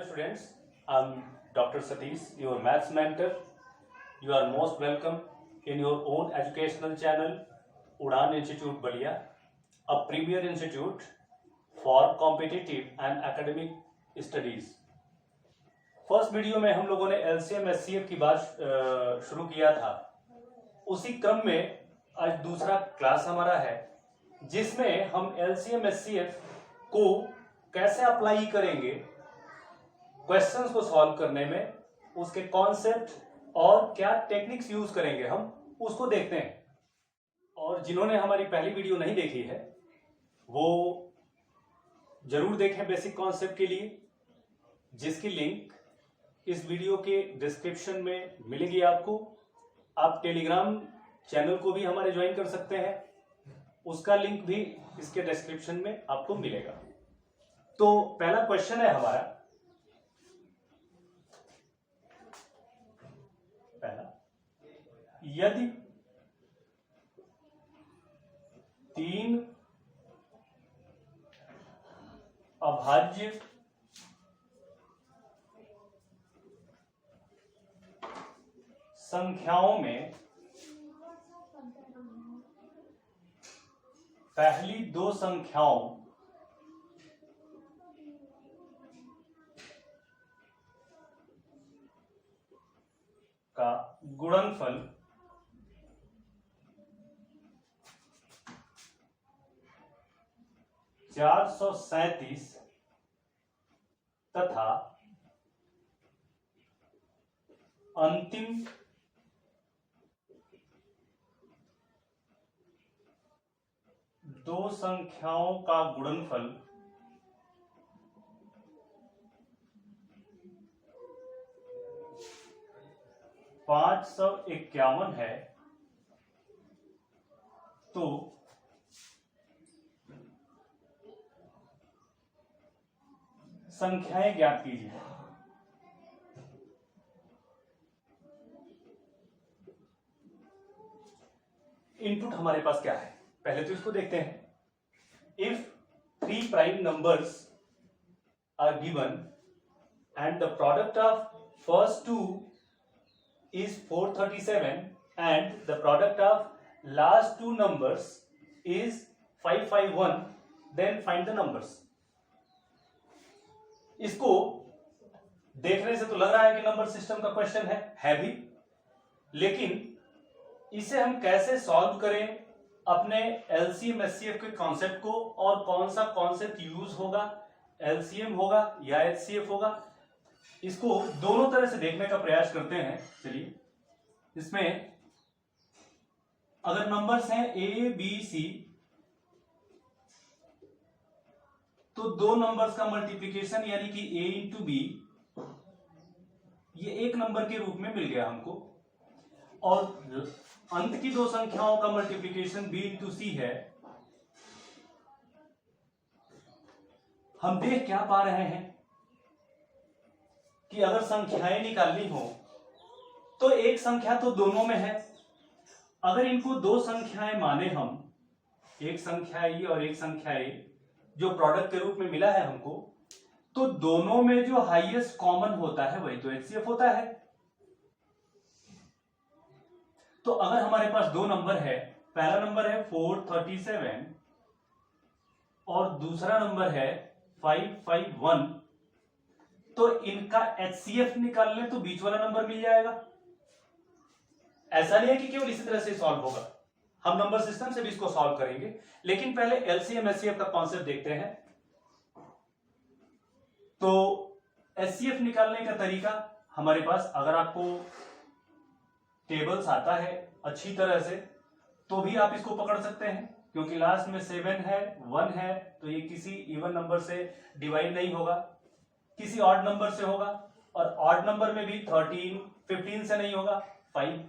Hello students, I'm Dr. Satish, your maths mentor. You are most welcome in your own educational channel, Udaan Institute Balia, a premier institute for competitive and academic studies. First video में हम लोगों ने LCM HCF की बात शुरू किया था। उसी क्रम में आज दूसरा क्लास हमारा है जिसमें हम एलसीएम एचसीएफ को कैसे अप्लाई करेंगे, क्वेश्चंस को सॉल्व करने में उसके कॉन्सेप्ट और क्या टेक्निक्स यूज करेंगे हम उसको देखते हैं। और जिन्होंने हमारी पहली वीडियो नहीं देखी है वो जरूर देखें बेसिक कॉन्सेप्ट के लिए, जिसकी लिंक इस वीडियो के डिस्क्रिप्शन में मिलेगी आपको। आप टेलीग्राम चैनल को भी हमारे ज्वाइन कर सकते हैं, उसका लिंक भी इसके डिस्क्रिप्शन में आपको मिलेगा। तो पहला क्वेश्चन है हमारा, यदि 3 अभाज्य संख्याओं में पहली 2 संख्याओं का गुणनफल चार 437 तथा अंतिम दो संख्याओं का गुणनफल 551 है, तो संख्याएं ज्ञात कीजिए। इनपुट हमारे पास क्या है, पहले तो इसको देखते हैं। If 3 prime numbers are given and the product of first 2 is 437 and the product of last 2 numbers is 551, then find the numbers. इसको देखने से तो लग रहा है कि नंबर सिस्टम का क्वेश्चन है भी, लेकिन इसे हम कैसे सॉल्व करें अपने एलसीएम एचसीएफ के कॉन्सेप्ट को, और कौन सा कॉन्सेप्ट यूज होगा, एलसीएम होगा या एचसीएफ होगा, इसको दोनों तरह से देखने का प्रयास करते हैं। चलिए, इसमें अगर नंबर्स हैं ए बी सी, तो 2 नंबर्स का मल्टीप्लिकेशन यानी कि ए इंटू बी, ये एक नंबर के रूप में मिल गया हमको, और अंत की 2 संख्याओं का मल्टीप्लिकेशन बी इंटू सी है। हम देख क्या पा रहे हैं कि अगर संख्याएं निकालनी हो तो एक संख्या तो दोनों में है। अगर इनको 2 संख्याएं माने हम, एक संख्या ए और एक संख्या ए, जो प्रोडक्ट के रूप में मिला है हमको, तो दोनों में जो हाईएस्ट कॉमन होता है वही तो एचसीएफ होता है। तो अगर हमारे पास 2 नंबर है, पहला नंबर है 437 और दूसरा नंबर है 551, तो इनका एचसीएफ निकाल लें तो बीच वाला नंबर मिल जाएगा। ऐसा नहीं है कि केवल इसी तरह से सॉल्व होगा, हम नंबर सिस्टम से भी इसको सॉल्व करेंगे, लेकिन पहले एलसीएम एचसीएफ का कॉन्सेप्ट देखते हैं। तो एचसीएफ निकालने का तरीका हमारे पास, अगर आपको टेबल्स आता है अच्छी तरह से तो भी आप इसको पकड़ सकते हैं, क्योंकि लास्ट में 7 है, 1 है, तो ये किसी इवन नंबर से डिवाइड नहीं होगा, किसी ऑड नंबर से होगा, और ऑड नंबर में भी 13, 15 से नहीं होगा, 5,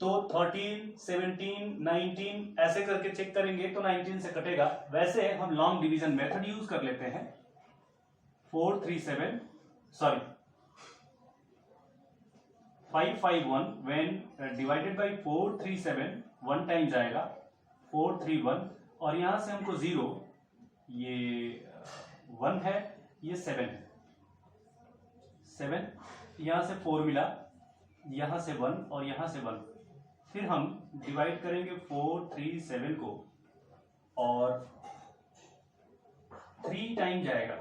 तो 13, 17, 19 ऐसे करके चेक करेंगे तो 19 से कटेगा। वैसे हम लॉन्ग डिवीजन मेथड यूज कर लेते हैं। 551 व्हेन डिवाइडेड बाय 437 1 टाइम जाएगा 431, और यहां से हमको 0, ये 1 है, ये 7 है, 7, यहाँ से 4 मिला, यहाँ से 1 और यहाँ से 1, फिर हम डिवाइड करेंगे 4, 3, 7 को और 3 टाइम जाएगा,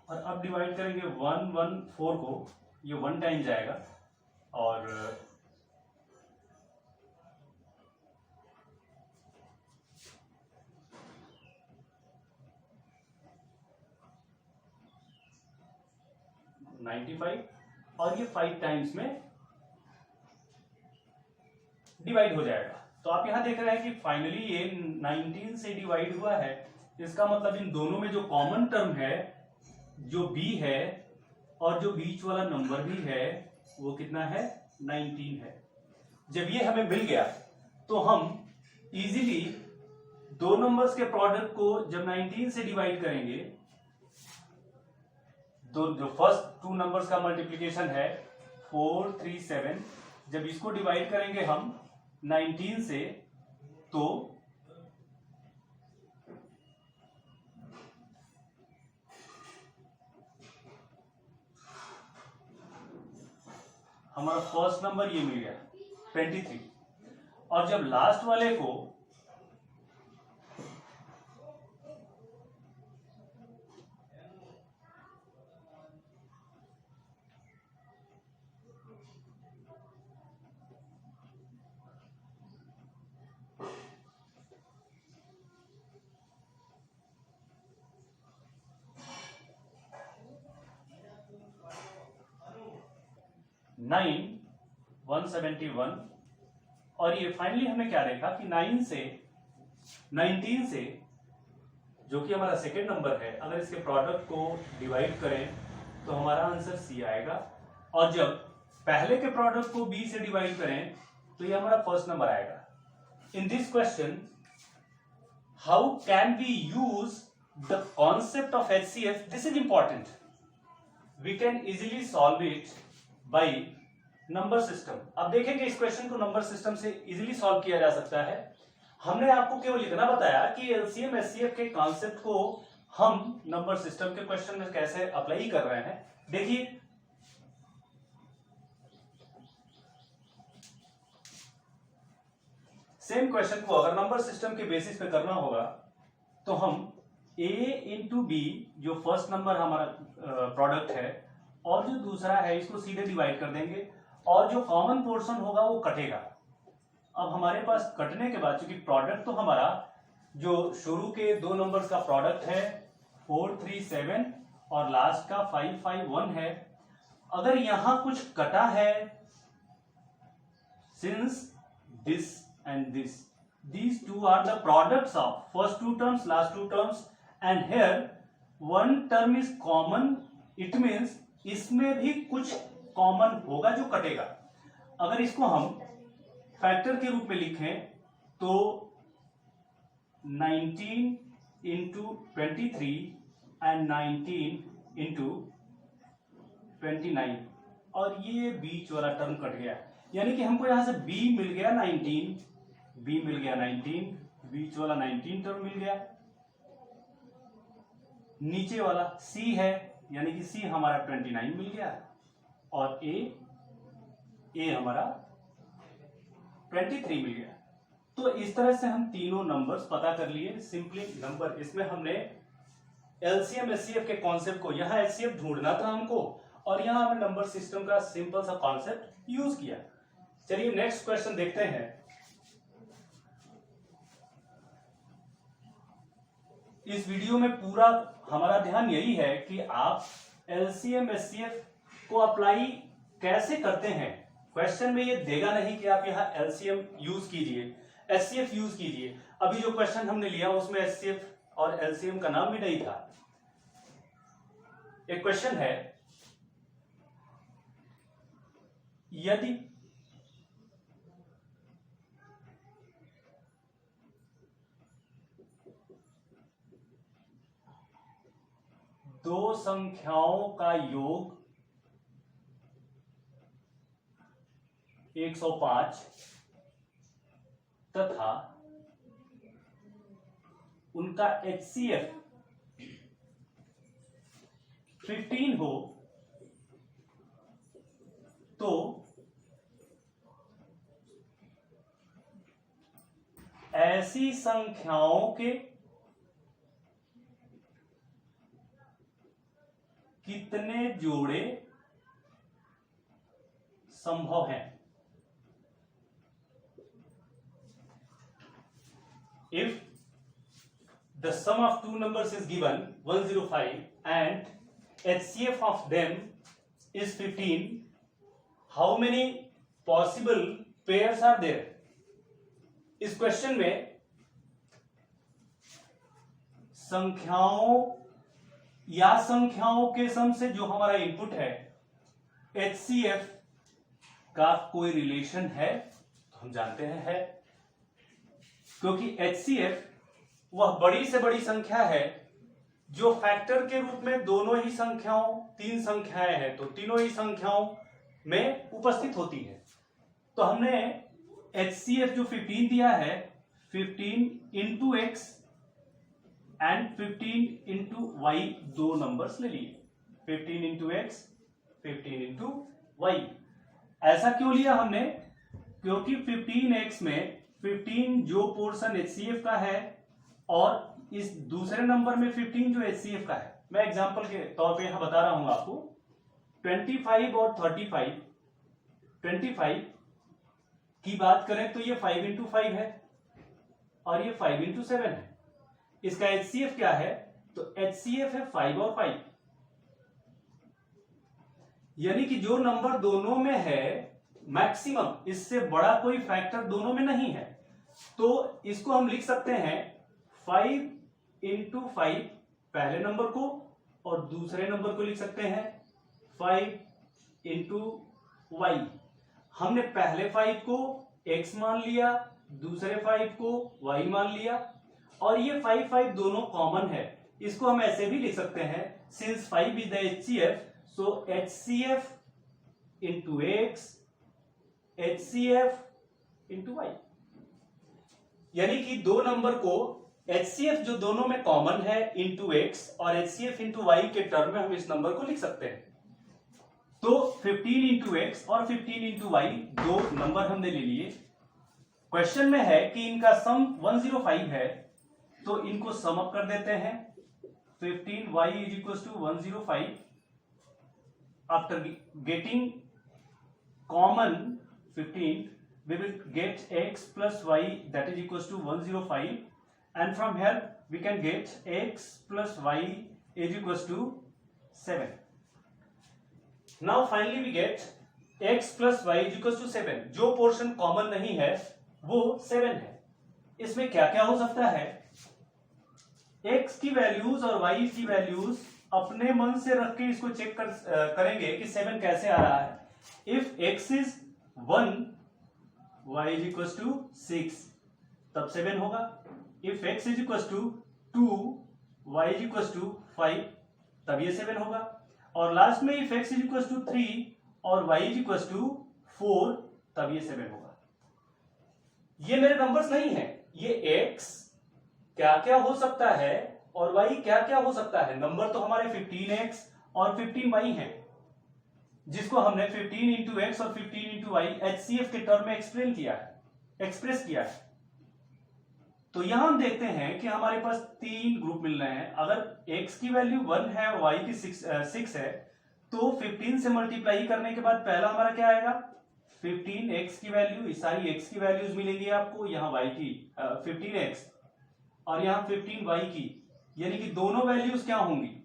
और अब डिवाइड करेंगे 1, 1, 4 को, ये 1 टाइम जाएगा और 95 और ये 5 टाइम्स में डिवाइड हो जाएगा। तो आप यहां देख रहे हैं कि फाइनली ये 19 से डिवाइड हुआ है। इसका मतलब इन दोनों में जो कॉमन टर्म है, जो b है और जो बीच वाला नंबर भी है, वो कितना है? 19 है। जब ये हमें मिल गया तो हम इजीली दो नंबर्स के प्रोडक्ट को जब 19 से डिवाइड करेंगे, तो जो फर्स्ट 2 नंबर्स का मल्टीप्लिकेशन है 4, 3, 7, जब इसको डिवाइड करेंगे हम 19 से, तो हमारा फर्स्ट नंबर ये मिल गया 23, और जब लास्ट वाले को नाइन 171, और ये फाइनली हमने क्या देखा कि 19 से जो कि हमारा सेकेंड नंबर है, अगर इसके प्रोडक्ट को डिवाइड करें तो हमारा आंसर सी आएगा, और जब पहले के प्रोडक्ट को बी से डिवाइड करें तो ये हमारा फर्स्ट नंबर आएगा। In this question how can we use the concept of HCF? This is important. We can easily solve it by number system. अब देखेंगे इस क्वेश्चन को नंबर सिस्टम से इजीली सॉल्व किया जा सकता है। हमने आपको केवल इतना बताया कि LCM HCF के कॉन्सेप्ट को हम नंबर सिस्टम के क्वेश्चन में कैसे अप्लाई कर रहे हैं। देखिए, सेम क्वेश्चन को अगर नंबर सिस्टम के बेसिस पे करना होगा तो हम A इंटू बी, जो फर्स्ट नंबर हमारा प्रोडक्ट है, और जो दूसरा है, इसको सीधे डिवाइड कर देंगे और जो कॉमन पोर्शन होगा वो कटेगा। अब हमारे पास कटने के बाद, चूंकि प्रोडक्ट तो हमारा जो शुरू के 2 नंबर्स का प्रोडक्ट है 4, 3, 7 और लास्ट का 5, 5, 1 है, अगर यहां कुछ कटा है, since this and this, these two are the products of first 2 terms, last 2 terms, and here one term is common, it means इसमें भी कुछ कॉमन होगा जो कटेगा। अगर इसको हम फैक्टर के रूप में लिखें तो 19 इंटू 23 एंड 19 इंटू 29, और ये बीच वाला टर्म कट गया, यानी कि हमको यहां से b मिल गया 19, b मिल गया 19, बीच वाला 19 टर्म मिल गया, नीचे वाला c है, यानी कि c हमारा 29 मिल गया, और a हमारा 23 मिल गया। तो इस तरह से हम तीनों नंबर्स पता कर लिए सिंपली नंबर। इसमें हमने LCM HCF के कॉन्सेप्ट को, यहां HCF ढूंढना था हमको, और यहां हमने नंबर सिस्टम का सिंपल सा कॉन्सेप्ट यूज किया। चलिए नेक्स्ट क्वेश्चन देखते हैं। इस वीडियो में पूरा हमारा ध्यान यही है कि आप LCM HCF को अप्लाई कैसे करते हैं। क्वेश्चन में ये देगा नहीं कि आप यहाँ LCM यूज कीजिए, HCF यूज कीजिए। अभी जो क्वेश्चन हमने लिया उसमें HCF और LCM का नाम भी नहीं था। एक क्वेश्चन है, यदि दो संख्याओं का योग 105 तथा उनका HCF 15 हो तो ऐसी संख्याओं के कितने जोड़े संभव हैं? If the sum of two numbers is given 105 and HCF of them is 15, how many possible pairs are there? इस क्वेश्चन में संख्याओं या संख्याओं के सम से जो हमारा इनपुट है HCF का कोई रिलेशन है? तो हम जानते हैं है, क्योंकि HCF वह बड़ी से बड़ी संख्या है जो फैक्टर के रूप में दोनों ही संख्याओं, तीन संख्याएं हैं तो तीनों ही संख्याओं में उपस्थित होती है। तो हमने HCF जो 15 दिया है, 15 into x and 15 into y, दो नंबर्स ले लिए, 15 इंटू एक्स, 15 इंटू वाई। ऐसा क्यों लिया हमने? क्योंकि 15x में 15 जो पोर्शन HCF का है और इस दूसरे नंबर में 15 जो HCF का है। मैं एग्जांपल के तौर पे यहां बता रहा हूं आपको, 25 और 35, 25 की बात करें तो ये 5 इंटू 5 है और ये 5 इंटू 7 है। इसका HCF क्या है? तो HCF है 5 और 5, यानी कि जो नंबर दोनों में है मैक्सिमम, इससे बड़ा कोई फैक्टर दोनों में नहीं है। तो इसको हम लिख सकते हैं 5 इंटू 5 पहले नंबर को, और दूसरे नंबर को लिख सकते हैं 5 इंटू वाई। हमने पहले 5 को x मान लिया, दूसरे 5 को y मान लिया, और ये 5 5 दोनों कॉमन है। इसको हम ऐसे भी लिख सकते हैं, since 5 is the HCF, so HCF into x, HCF into y। यानी कि दो नंबर को HCF जो दोनों में कॉमन है इंटू x और HCF इंटू y के टर्म में हम इस नंबर को लिख सकते हैं। तो 15 इंटू एक्स और 15 इंटू वाई दो नंबर हमने ले लिए। क्वेश्चन में है कि इनका सम 105 है, तो इनको सम अप कर देते हैं। 15y is equal to 105। After getting common 15, we will get x plus y that is equals to 105, and from here we can get x plus y is equals to 7. Now finally we get x plus y is equals to 7. जो portion common नहीं है वो 7 है। इसमें क्या क्या हो सकता है? x की वैल्यूज और y की वैल्यूज अपने मन से रख के इसको चेक करेंगे कि 7 कैसे आ रहा है। If x is 1, y is equals to 6, तब 7 होगा। If x is equals to 2, y is equals to 5, तब ये 7 होगा। और लास्ट में if x is equals to 3 और y is equals to 4, तब ये 7 होगा। ये मेरे नंबर्स नहीं है, ये x क्या क्या हो सकता है और y क्या क्या हो सकता है। नंबर तो हमारे 15x और 15y हैं, जिसको हमने 15 इंटू एक्स और 15 इंटू वाई HCF के टर्म में एक्सप्रेस किया है। तो यहां हम देखते हैं कि हमारे पास तीन ग्रुप मिल रहे हैं। अगर x की वैल्यू 1 है और y की 6 है, तो 15 से मल्टीप्लाई करने के बाद पहला हमारा क्या आएगा? 15x की वैल्यू, सारी x की वैल्यूज मिलेंगी आपको, यहाँ y की 15x और यहाँ 15y की, यानी कि दोनों वैल्यूज क्या होंगी?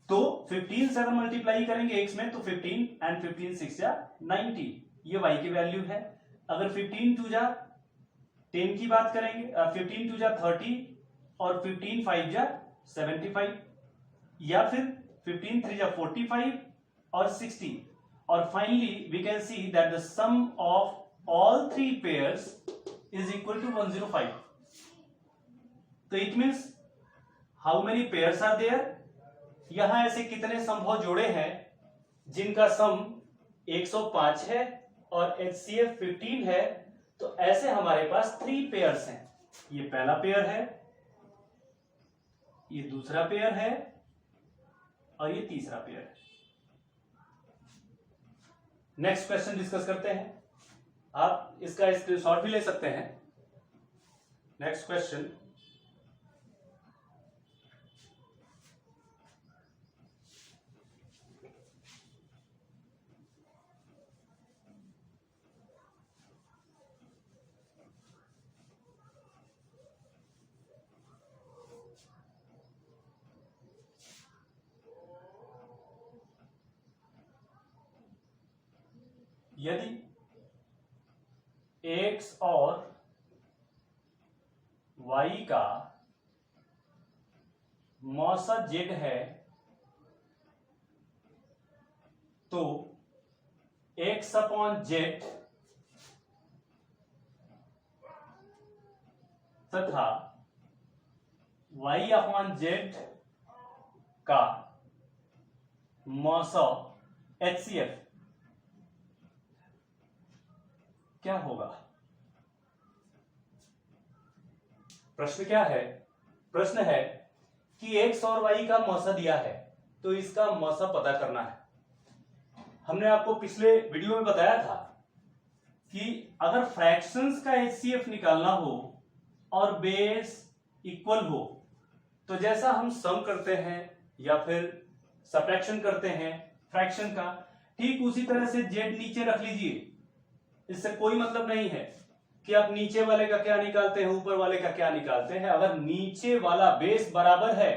तो 15 से अगर मल्टीप्लाई करेंगे x में तो 15 एंड 15 6 जा 90, ये y की वैल्यू है। अगर 15 2 जा 10 की बात करेंगे, 15 2 जा 30 और 15 5 जा 75, या फिर 15 3 जा 45 और 60। और finally we can see that the sum of all three pairs is equal to 105। तो it means how many pairs are there? यहां ऐसे कितने संभव जोड़े हैं जिनका सम 105 है और HCF 15 है तो ऐसे हमारे पास 3 पेयर्स हैं। ये पहला पेयर है, ये दूसरा पेयर है और ये तीसरा पेयर है। नेक्स्ट क्वेश्चन डिस्कस करते हैं। आप इसका स्क्रीनशॉट भी ले सकते हैं। नेक्स्ट क्वेश्चन, यदि x और y का मौसा z है तो x अपॉन z तथा y अपॉन z का मौसा HCF क्या होगा? प्रश्न क्या है? प्रश्न है कि x और y का मौसा दिया है तो इसका मौसा पता करना है। हमने आपको पिछले वीडियो में बताया था कि अगर फ्रैक्शंस का HCF निकालना हो और बेस इक्वल हो तो जैसा हम सम करते हैं या फिर सब्ट्रैक्शन करते हैं फ्रैक्शन का, ठीक उसी तरह से z नीचे रख लीजिए। इससे कोई मतलब नहीं है कि आप नीचे वाले का क्या निकालते हैं ऊपर वाले का क्या निकालते हैं। अगर नीचे वाला बेस बराबर है,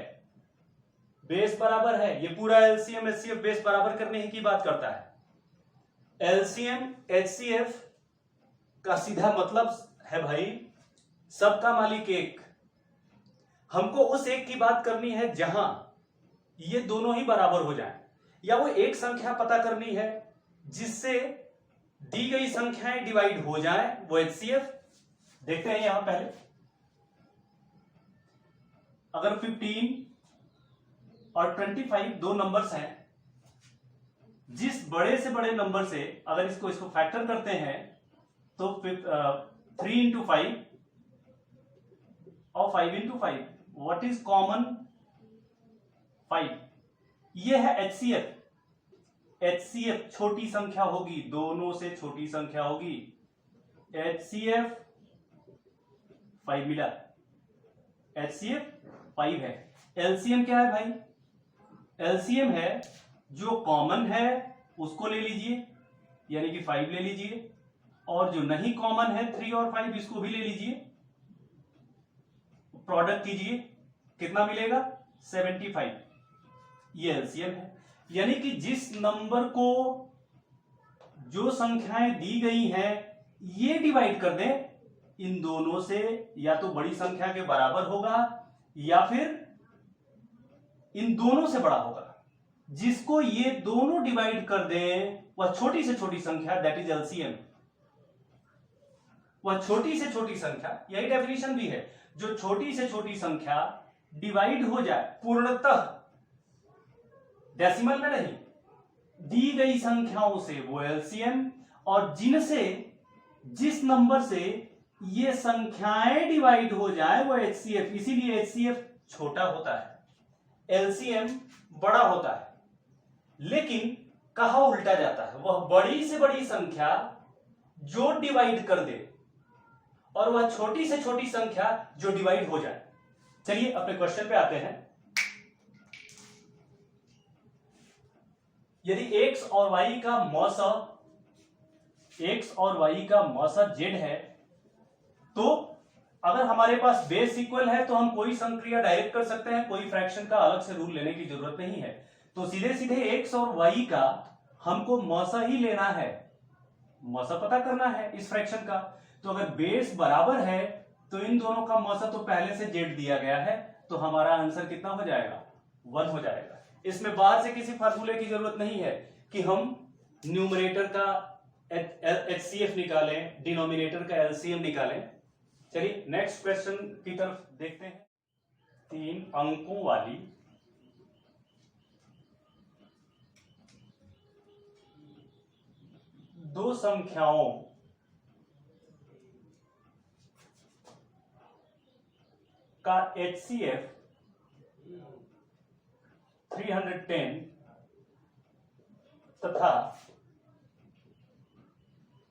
बेस बराबर है, ये पूरा एलसीएम एचसीएफ बेस बराबर करने की बात करता है। एलसीएम एचसीएफ का सीधा मतलब है भाई सबका मालिक एक। हमको उस एक की बात करनी है जहां ये दोनों ही बराबर हो जाएं, या वो एक संख्या पता करनी है जिससे दी गई संख्याएं डिवाइड हो जाएं, वो HCF। देखते हैं यहां पहले, अगर 15 और 25 दो नंबर्स हैं, जिस बड़े से बड़े नंबर से अगर इसको फैक्टर करते हैं तो 3 इंटू 5 और 5 इंटू 5, व्हाट इज कॉमन? 5। ये है HCF। HCF छोटी संख्या होगी, दोनों से छोटी संख्या होगी। HCF 5 मिला, HCF 5 है। LCM क्या है भाई? LCM है जो कॉमन है उसको ले लीजिए, यानी कि 5 ले लीजिए, और जो नहीं कॉमन है 3 और 5 इसको भी ले लीजिए, प्रोडक्ट कीजिए, कितना मिलेगा? 75। ये LCM है। यानी कि जिस नंबर को जो संख्याएं दी गई हैं ये डिवाइड कर दें इन दोनों से, या तो बड़ी संख्या के बराबर होगा या फिर इन दोनों से बड़ा होगा। जिसको ये दोनों डिवाइड कर दें वह छोटी से छोटी संख्या, दैट इज LCM। वह छोटी से छोटी संख्या, यही डेफिनेशन भी है, जो छोटी से छोटी संख्या डिवाइड हो जाए पूर्णतः, डेसिमल में नहीं, दी गई संख्याओं से, वो LCM। और जिनसे, जिस नंबर से ये संख्याएं डिवाइड हो जाए वो HCF। इसीलिए HCF छोटा होता है, LCM बड़ा होता है। लेकिन कहा उल्टा जाता है, वह बड़ी से बड़ी संख्या जो डिवाइड कर दे और वह छोटी से छोटी संख्या जो डिवाइड हो जाए। चलिए अपने क्वेश्चन पे आते हैं। यदि x और y का मौसा, x और y का मौसा z है, तो अगर हमारे पास बेस इक्वल है तो हम कोई संक्रिया डायरेक्ट कर सकते हैं, कोई फ्रैक्शन का अलग से रूल लेने की जरूरत नहीं है। तो सीधे सीधे x और y का हमको मौसा ही लेना है, मौसा पता करना है इस फ्रैक्शन का। तो अगर बेस बराबर है तो इन दोनों का मौसा तो पहले से z दिया गया है, तो हमारा आंसर कितना हो जाएगा? 1 हो जाएगा। इसमें बाहर से किसी फार्मूले की जरूरत नहीं है कि हम न्यूमरेटर का HCF निकालें, डिनोमिनेटर का LCM निकालें। चलिए नेक्स्ट क्वेश्चन की तरफ देखते हैं। 3 अंकों वाली दो संख्याओं का HCF 310 तथा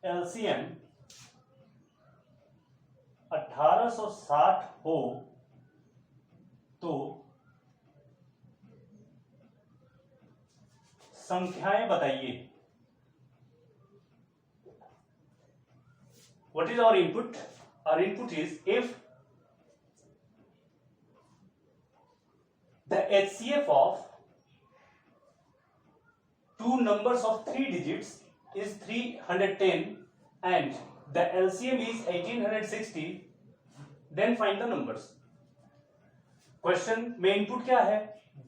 LCM 1860 हो तो संख्याएं बताइए। What is our input? Our input is if the HCF of two numbers of 3 digits is 310 and the LCM is 1860, then find the numbers. Question में इनपुट क्या है?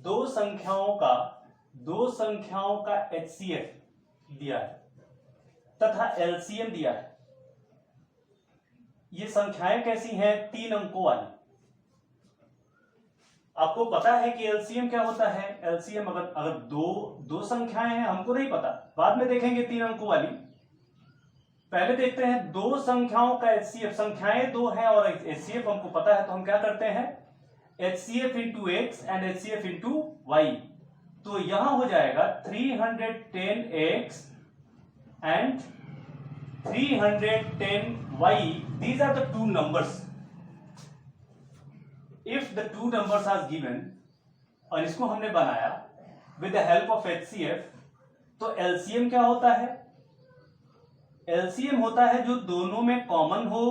दो संख्याओं का HCF दिया है तथा LCM दिया है। ये संख्याएं कैसी हैं? 3 अंकों वाली। आपको पता है कि LCM क्या होता है? LCM अगर दो संख्याएं हैं, हमको नहीं पता, बाद में देखेंगे 3 अंकों वाली। पहले देखते हैं दो संख्याओं का HCF। संख्याएं 2 हैं और HCF हमको पता है, तो हम क्या करते हैं? HCF into x and HCF into y. तो यहां हो जाएगा 310x and 310y. These are the two numbers. If the two numbers are given और इसको हमने बनाया with the help of HCF, तो LCM क्या होता है? LCM होता है जो दोनों में कॉमन हो।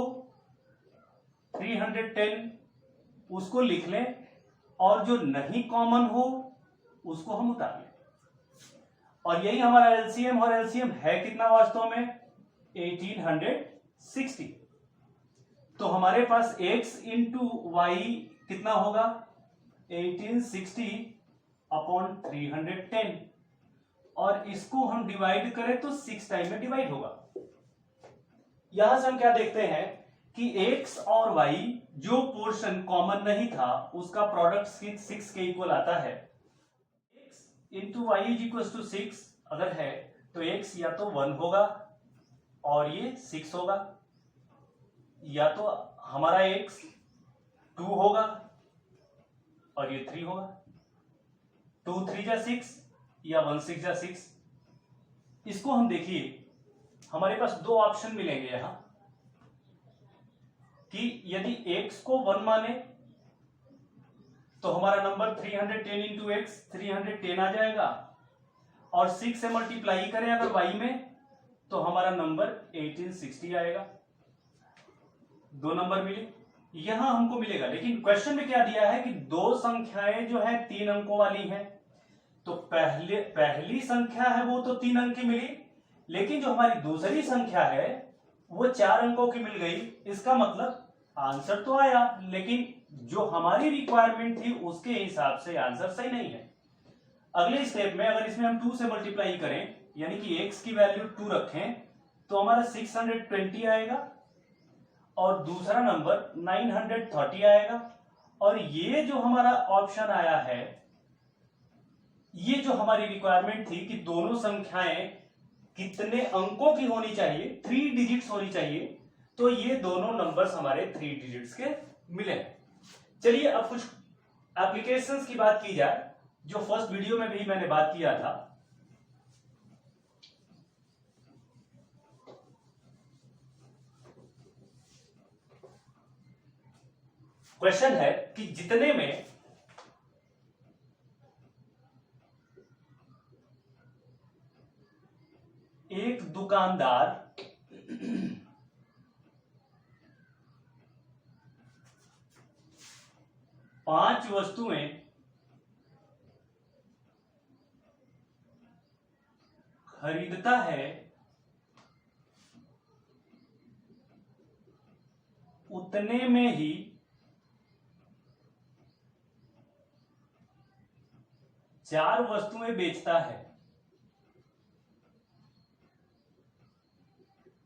310 उसको लिख लें और जो नहीं कॉमन हो उसको हम उतार लें। और यही हमारा LCM, और LCM है कितना वास्तव में? 1860। तो हमारे पास x इंटू वाई कितना होगा? 1860 अपॉन 310, और इसको हम डिवाइड करें तो 6 टाइम में डिवाइड होगा। यहां से हम क्या देखते हैं कि x और y जो पोर्शन कॉमन नहीं था उसका प्रोडक्ट 6 के इक्वल आता है। x into y is equal to 6 अगर है तो x या तो 1 होगा और ये 6 होगा, या तो हमारा x 2 होगा और ये 3 होगा। 2 3 जा 6 या 1 6 जा 6। इसको हम देखिए, हमारे पास दो ऑप्शन मिलेंगे यहां कि यदि x को 1 माने तो हमारा नंबर 310 इंटू एक्स 310 आ जाएगा, और 6 से मल्टीप्लाई करें अगर y में तो हमारा नंबर 1860 आएगा। दो नंबर मिले, यहां हमको मिलेगा। लेकिन क्वेश्चन में क्या दिया है कि दो संख्याएं जो है 3 अंकों वाली हैं, तो पहली संख्या है वो तो 3 अंक की मिली, लेकिन जो हमारी दूसरी संख्या है वो 4 अंकों की मिल गई। इसका मतलब आंसर तो आया, लेकिन जो हमारी रिक्वायरमेंट थी उसके हिसाब से आंसर सही नहीं है। अगले स्टेप में अगर इसमें हम 2 से मल्टीप्लाई करें, यानी कि x की वैल्यू 2 रखें, तो हमारा 620 आएगा और दूसरा नंबर 930 आएगा। और ये जो हमारा ऑप्शन आया है, ये जो हमारी रिक्वायरमेंट थी कि दोनों संख्याएं कितने अंकों की होनी चाहिए, 3 डिजिट्स होनी चाहिए, तो ये दोनों नंबर्स हमारे 3 डिजिट्स के मिले। चलिए अब कुछ एप्लीकेशंस की बात की जाए, जो फर्स्ट वीडियो में भी मैंने बात किया था। क्वेश्चन है कि जितने में एक दुकानदार 5 वस्तुएं खरीदता है, उतने में ही 4 वस्तुएं बेचता है,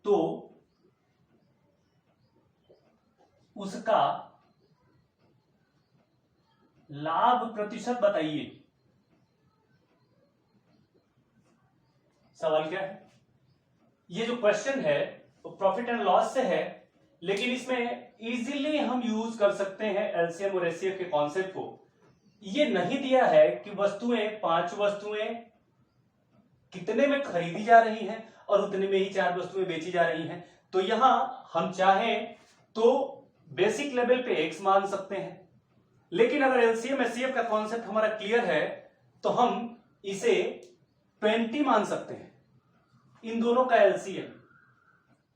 तो उसका लाभ प्रतिशत बताइए। सवाल क्या है? ये जो क्वेश्चन है वो प्रॉफिट एंड लॉस से है, लेकिन इसमें इजीली हम यूज कर सकते हैं एलसीएम और एचसीएफ के कॉन्सेप्ट को। ये नहीं दिया है कि वस्तुएं 5 वस्तुएं कितने में खरीदी जा रही हैं और उतने में ही 4 वस्तुएं बेची जा रही हैं, तो यहां हम चाहें तो बेसिक लेवल पे x मान सकते हैं। लेकिन अगर एलसीएम एचसीएफ का कॉन्सेप्ट हमारा क्लियर है तो हम इसे 20 मान सकते हैं। इन दोनों का एलसीएम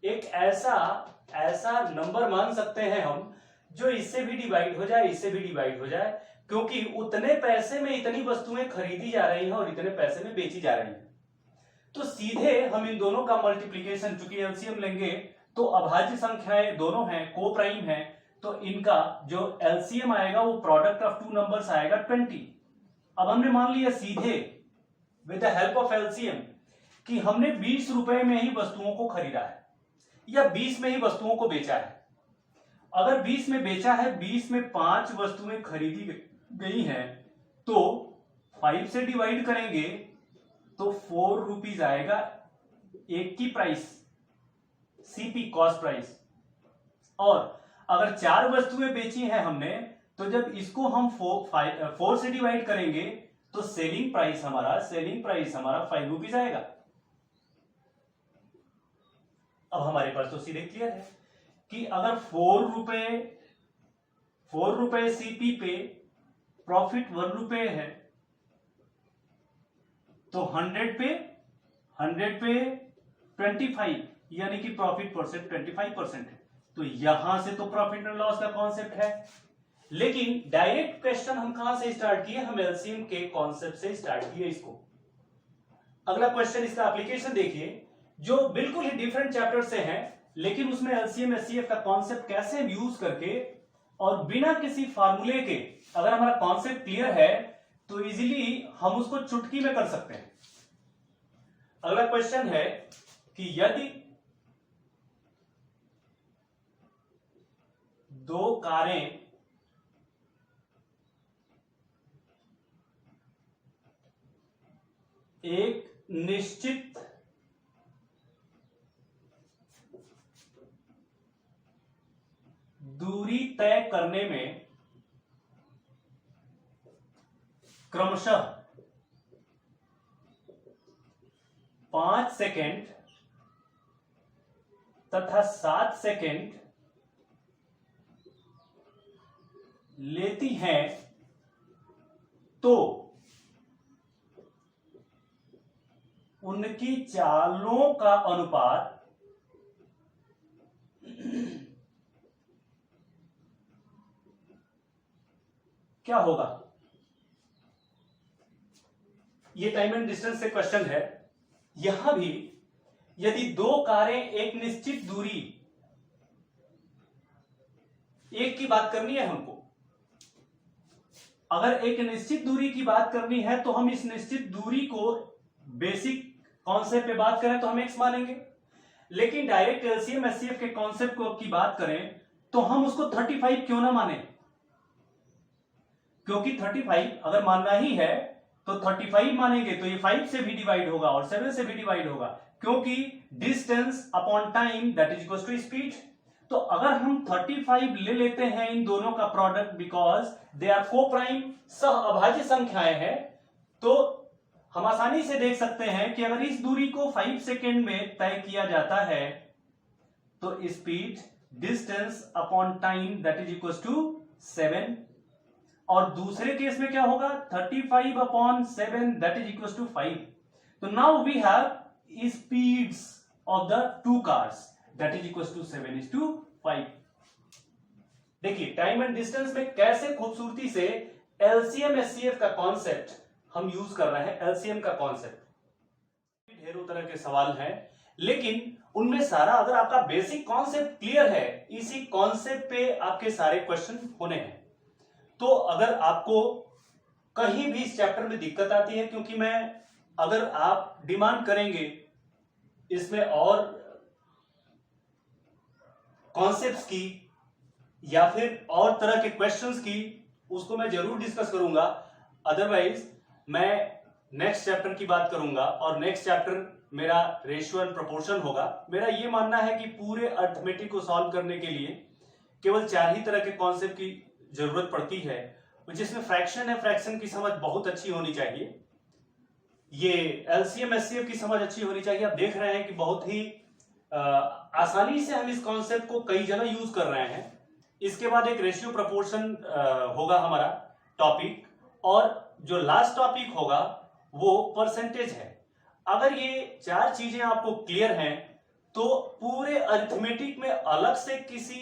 एक ऐसा नंबर मान सकते हैं हम जो इससे भी डिवाइड हो जाए, इससे भी डिवाइड हो जाए, क्योंकि उतने पैसे में इतनी वस्तुएं खरीदी जा रही हैं और इतने पैसे में बेची जा रही हैं। तो सीधे हम इन दोनों का मल्टीप्लीकेशन, चूंकि एलसीएम लेंगे तो अभाज्य संख्याएं दोनों हैं, को प्राइम है, तो इनका जो एलसीएम आएगा वो प्रोडक्ट ऑफ 2 नंबर्स आएगा 20। अब हमने मान लिया सीधे with the help of LCM कि हमने 20 रुपए में ही वस्तुओं को खरीदा है या 20 में ही वस्तुओं को बेचा है। अगर 20 में बेचा है, 20 में 5 वस्तुएं खरीदी गई हैं, तो 5 से डिवाइड करेंगे तो 4 रुपीज आएगा एक की प्राइस, सीपी कॉस्ट प्राइस। और अगर 4 वस्तुएं बेची हैं हमने, तो जब इसको हम 4 से डिवाइड करेंगे तो सेलिंग प्राइस हमारा 5 रुपीज आएगा। अब हमारे पास तो सीधे क्लियर है कि अगर 4 रुपए सीपी पे प्रॉफिट 1 रुपए है, तो 100 पे 25, यानी कि प्रॉफिट परसेंट 25% है। तो यहां से तो प्रॉफिट एंड लॉस का कॉन्सेप्ट है। लेकिन डायरेक्ट क्वेश्चन हम कहां से स्टार्ट किए? हम एलसीएम के कॉन्सेप्ट से स्टार्ट किए इसको। अगला क्वेश्चन, इसका एप्लीकेशन देखिए, जो बिल्कुल ही डिफरेंट चैप्टर से है, लेकिन उसमें एलसीएम एचसीएफ का कॉन्सेप्ट कैसे हम यूज करके और बिना किसी फार्मूले के, अगर हमारा कॉन्सेप्ट क्लियर है तो इजीली हम उसको चुटकी में कर सकते हैं। अगला क्वेश्चन है कि यदि 2 कारें एक निश्चित दूरी तय करने में क्रमशः 5 सेकेंड तथा 7 सेकेंड लेती हैं, तो उनकी चालों का अनुपात क्या होगा? ये टाइम एंड डिस्टेंस से क्वेश्चन है। यहां भी यदि 2 कारें एक निश्चित दूरी, एक की बात करनी है हमको, अगर एक निश्चित दूरी की बात करनी है तो हम इस निश्चित दूरी को बेसिक कॉन्सेप्ट पे बात करें तो हम x मानेंगे। लेकिन डायरेक्ट एलसीएम एचसीएफ के कॉन्सेप्ट को की बात करें तो हम उसको 35 क्यों ना माने? क्योंकि 35 अगर मानना ही है तो 35 मानेंगे तो ये 5 से भी डिवाइड होगा और 7 से भी डिवाइड होगा, क्योंकि distance upon time that is equal to speed. तो अगर हम 35 ले लेते हैं इन दोनों का प्रोडक्ट, बिकॉज दे आर को प्राइम, सह अभाज्य संख्याएं हैं, तो हम आसानी से देख सकते हैं कि अगर इस दूरी को 5 सेकेंड में तय किया जाता है तो speed distance upon time that is equal to 7, और दूसरे केस में क्या होगा? 35 upon 7 that is equal to 5। तो now we have speeds of the 2 cars that is equal to 7:5। देखिए टाइम एंड डिस्टेंस में कैसे खूबसूरती से एलसीएम एचसीएफ का कॉन्सेप्ट हम यूज कर रहे हैं। एलसीएम का कॉन्सेप्ट ढेरों तरह के सवाल हैं, लेकिन उनमें सारा अगर आपका बेसिक कॉन्सेप्ट क्लियर है, इसी कॉन्सेप्ट पे आपके सारे क्वेश्चन होने हैं। तो अगर आपको कहीं भी इस चैप्टर में दिक्कत आती है, क्योंकि मैं, अगर आप डिमांड करेंगे इसमें और कॉन्सेप्ट्स की या फिर और तरह के क्वेश्चंस की, उसको मैं जरूर डिस्कस करूंगा। अदरवाइज मैं नेक्स्ट चैप्टर की बात करूंगा और नेक्स्ट चैप्टर मेरा रेशियो एंड प्रोपोर्शन होगा। मेरा ये मानना है कि पूरे अर्थमेटिक को सॉल्व करने के लिए केवल 4 ही तरह के कॉन्सेप्ट की जरूरत पड़ती है, जिसमें फ्रैक्शन है, फ्रैक्शन की समझ बहुत अच्छी होनी चाहिए। ये एलसीएम एचसीएफ की समझ अच्छी होनी चाहिए। आप देख रहे हैं कि बहुत ही आसानी से हम इस कॉन्सेप्ट को कई जगह यूज कर रहे हैं। इसके बाद एक रेशियो प्रोपोर्शन होगा हमारा टॉपिक, और जो लास्ट टॉपिक होगा वो परसेंटेज है। अगर ये 4 चीजें आपको क्लियर हैं तो पूरे अरिथमेटिक में अलग से किसी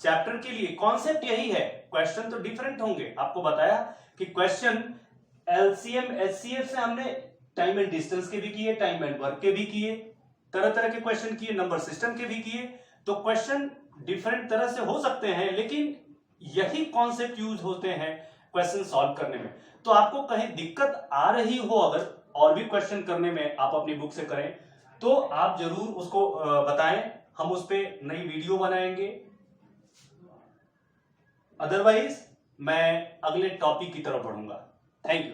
चैप्टर के लिए कॉन्सेप्ट यही है। क्वेश्चन तो डिफरेंट होंगे, आपको बताया कि क्वेश्चन एलसीएम एचसीएफ से हमने टाइम एंड डिस्टेंस के भी किए, टाइम एंड वर्क के भी किए, तरह तरह के क्वेश्चन किए, नंबर सिस्टम के भी किए। तो क्वेश्चन डिफरेंट तरह से हो सकते हैं, लेकिन यही कॉन्सेप्ट यूज होते हैं क्वेश्चन सॉल्व करने में। तो आपको कहीं दिक्कत आ रही हो अगर और भी क्वेश्चन करने में, आप अपनी बुक से करें तो आप जरूर उसको बताएं, हम उस पर नई वीडियो बनाएंगे। अदरवाइज मैं अगले टॉपिक की तरफ बढ़ूंगा। Thank you.